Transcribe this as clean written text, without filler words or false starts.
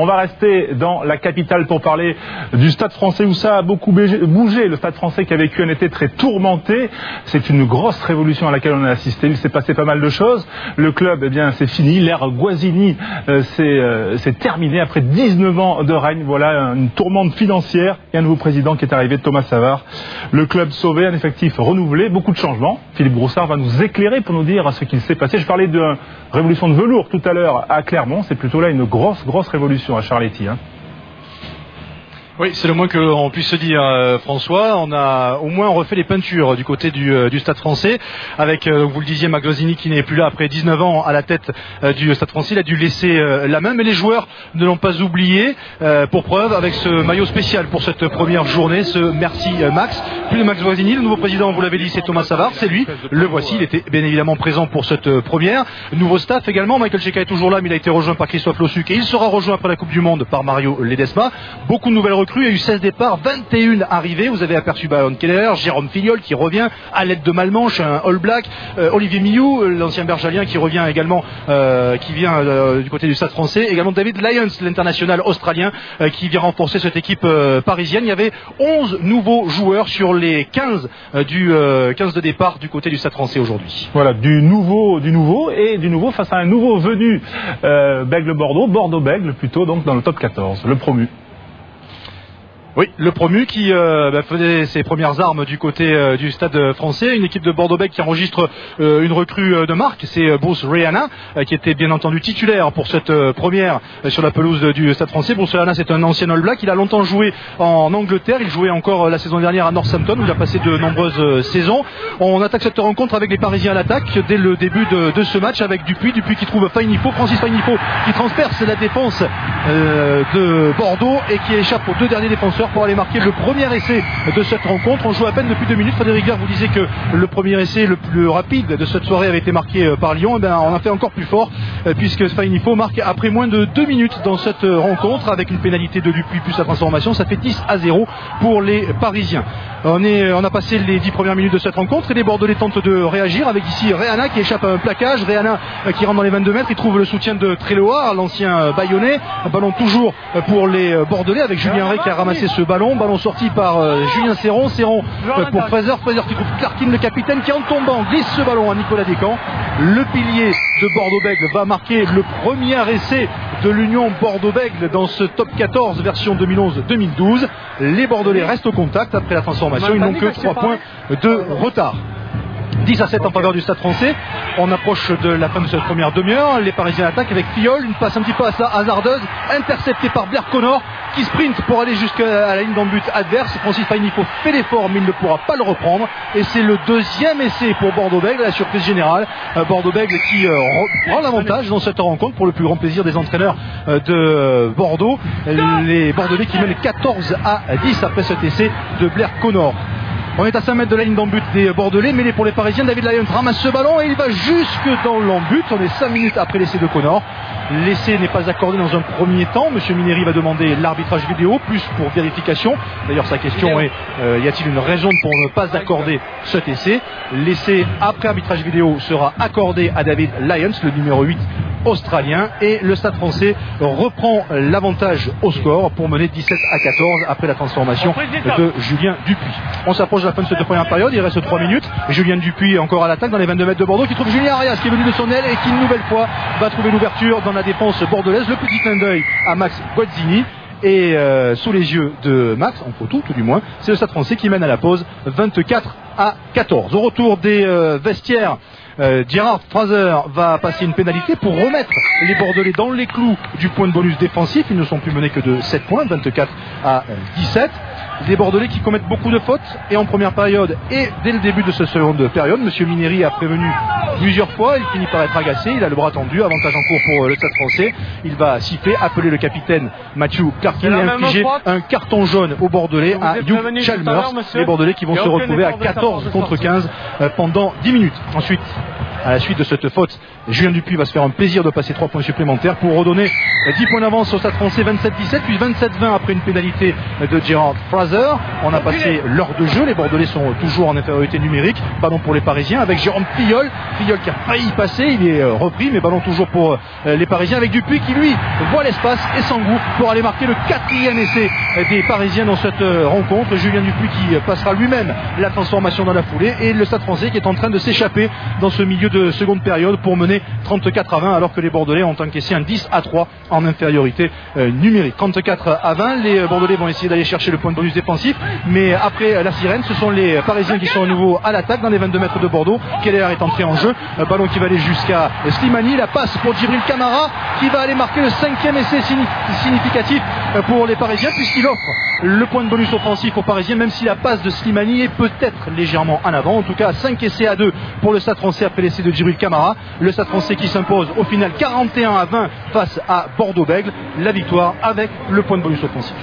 On va rester dans la capitale pour parler du Stade Français où ça a beaucoup bougé. Le Stade Français qui a vécu un été très tourmenté. C'est une grosse révolution à laquelle on a assisté. Il s'est passé pas mal de choses. Le club, eh bien, c'est fini. L'ère Guazzini, c'est terminé après 19 ans de règne. Voilà une tourmente financière et un nouveau président qui est arrivé, Thomas Savard. Le club sauvé, un effectif renouvelé, beaucoup de changements. Philippe Broussard va nous éclairer pour nous dire ce qu'il s'est passé. Je parlais de révolution de velours tout à l'heure à Clermont. C'est plutôt là une grosse révolution à Charletti. Oui, c'est le moins que l'on puisse se dire, François. On a au moins refait les peintures du côté du Stade Français, avec, vous le disiez, Maglosini qui n'est plus là après 19 ans à la tête du Stade Français. Il a dû laisser la main, mais les joueurs ne l'ont pas oublié. Pour preuve, avec ce maillot spécial pour cette première journée, ce merci Max. Plus de Max Guazzini, le nouveau président, vous l'avez dit, c'est Thomas Savard, c'est lui. Le voici, il était bien évidemment présent pour cette première. Nouveau staff également, Michael Cheika est toujours là, mais il a été rejoint par Christophe Lossuc et il sera rejoint après la Coupe du Monde par Mario Ledesma. Beaucoup de nouvelles recrues. Il y a eu 16 départs, 21 arrivées. Vous avez aperçu Baron Keller, Jérôme Filiol qui revient à l'aide de Malmanche, un All Black, Olivier Millou, l'ancien Bergalien qui revient également, qui vient du côté du Stade Français. Également David Lyons, l'international australien, qui vient renforcer cette équipe parisienne. Il y avait 11 nouveaux joueurs sur les 15 de départ du côté du Stade Français aujourd'hui. Voilà, du nouveau face à un nouveau venu, Bordeaux-Bègles plutôt, donc dans le top 14, le promu. Oui, le promu qui faisait ses premières armes du côté du Stade Français. Une équipe de Bordeaux-Bègles qui enregistre une recrue de marque, c'est Bruce Reana, qui était bien entendu titulaire pour cette première sur la pelouse du Stade Français. Bruce Reana, c'est un ancien All Black. Il a longtemps joué en Angleterre. Il jouait encore la saison dernière à Northampton, où il a passé de nombreuses saisons. On attaque cette rencontre avec les Parisiens à l'attaque dès le début de ce match avec Dupuis qui trouve Francis Fagnifo qui transperce la défense de Bordeaux et qui échappe aux deux derniers défenseurs pour aller marquer le premier essai de cette rencontre. On joue à peine depuis 2 minutes. Frédéric Vert vous disait que le premier essai le plus rapide de cette soirée avait été marqué par Lyon. Et bien, on a fait encore plus fort puisque Fagnifo marque après moins de 2 minutes dans cette rencontre avec une pénalité de Dupuis plus la transformation. Ça fait 10-0 pour les Parisiens. On a passé les 10 premières minutes de cette rencontre et les Bordelais tentent de réagir avec ici Reana qui échappe à un plaquage. Reana qui rentre dans les 22 mètres. Il trouve le soutien de Treloa, l'ancien Bayonnais. Un ballon toujours pour les Bordelais avec Julien Ray qui a ramassé ce ballon sorti par Julien Serron pour Fraser qui trouve Clarkin, le capitaine, qui en tombant glisse ce ballon à Nicolas Descamps. Le pilier de Bordeaux-Bègles va marquer le premier essai de l'Union Bordeaux-Bègles dans ce top 14 version 2011-2012. Les Bordelais restent au contact après la transformation, ils n'ont que 3 points de retard. 10-7 en faveur du Stade Français. On approche de la fin de cette première demi-heure. Les Parisiens attaquent avec Fillol, une passe un petit peu hasardeuse, interceptée par Blair Connor qui sprint pour aller jusqu'à la ligne d'en but adverse. Francis Fagnifo fait l'effort mais il ne pourra pas le reprendre et c'est le deuxième essai pour Bordeaux-Bègles, la surprise générale. Bordeaux-Bègles qui prend l'avantage dans cette rencontre pour le plus grand plaisir des entraîneurs de Bordeaux. Les Bordelais qui mènent 14-10 après cet essai de Blair Connor. On est à 5 mètres de la ligne d'en-but des Bordelais, mêlé pour les Parisiens. David Lyons ramasse ce ballon et il va jusque dans l'en-but. On est 5 minutes après l'essai de Connor. L'essai n'est pas accordé dans un premier temps. Monsieur Mineri va demander l'arbitrage vidéo, plus pour vérification. D'ailleurs, sa question est y a-t-il une raison pour ne pas accorder cet essai? L'essai après arbitrage vidéo sera accordé à David Lyons, le numéro 8 australien, et le Stade Français reprend l'avantage au score pour mener 17-14 après la transformation de Julien Dupuis. On s'approche de la fin de cette première période, il reste 3 minutes. Julien Dupuis est encore à l'attaque dans les 22 mètres de Bordeaux qui trouve Julien Arias qui est venu de son aile et qui une nouvelle fois va trouver l'ouverture dans la défense bordelaise. Le petit clin d'œil à Max Guazzini. Et sous les yeux de Max, en photo tout du moins, c'est le Stade Français qui mène à la pause 24-14. Au retour des vestiaires, Gerard Fraser va passer une pénalité pour remettre les Bordelais dans les clous du point de bonus défensif. Ils ne sont plus menés que de 7 points, 24-17. Des Bordelais qui commettent beaucoup de fautes et en première période et dès le début de cette seconde période. Monsieur Mineri a prévenu plusieurs fois, il finit par être agacé, il a le bras tendu, avantage en cours pour le Stade Français. Il va siffler, appeler le capitaine Matthew Clarkin et infliger un carton jaune aux Bordelais à Hugh Chalmers. Les Bordelais qui vont se retrouver à 14 contre 15 pendant 10 minutes. Ensuite, à la suite de cette faute. Julien Dupuis va se faire un plaisir de passer 3 points supplémentaires pour redonner 10 points d'avance au Stade Français, 27-17, puis 27-20 après une pénalité de Gerard Fraser. On a passé l'heure de jeu, les Bordelais sont toujours en infériorité numérique. Ballon pour les Parisiens avec Jérôme Pillol qui a failli y passer, il est repris, mais ballon toujours pour les Parisiens avec Dupuis qui lui voit l'espace et s'engouffre pour aller marquer le 4e essai des Parisiens dans cette rencontre. Julien Dupuis qui passera lui-même la transformation dans la foulée, et le Stade Français qui est en train de s'échapper dans ce milieu de seconde période pour mener 34-20 alors que les Bordelais ont encaissé un 10-3 en infériorité numérique. 34-20, les Bordelais vont essayer d'aller chercher le point de bonus défensif, mais après la sirène, ce sont les Parisiens qui sont à nouveau à l'attaque dans les 22 mètres de Bordeaux. Keller est entré en jeu, ballon qui va aller jusqu'à Slimani, la passe pour Djibril Camara qui va aller marquer le 5e essai significatif pour les Parisiens puisqu'il offre le point de bonus offensif aux Parisiens, même si la passe de Slimani est peut-être légèrement en avant. En tout cas 5 essais à 2 pour le Stade Français après l'essai de Djibril Camara. Le Stade Français qui s'impose au final 41-20 face à Bordeaux-Bègles. La victoire avec le point de bonus offensif.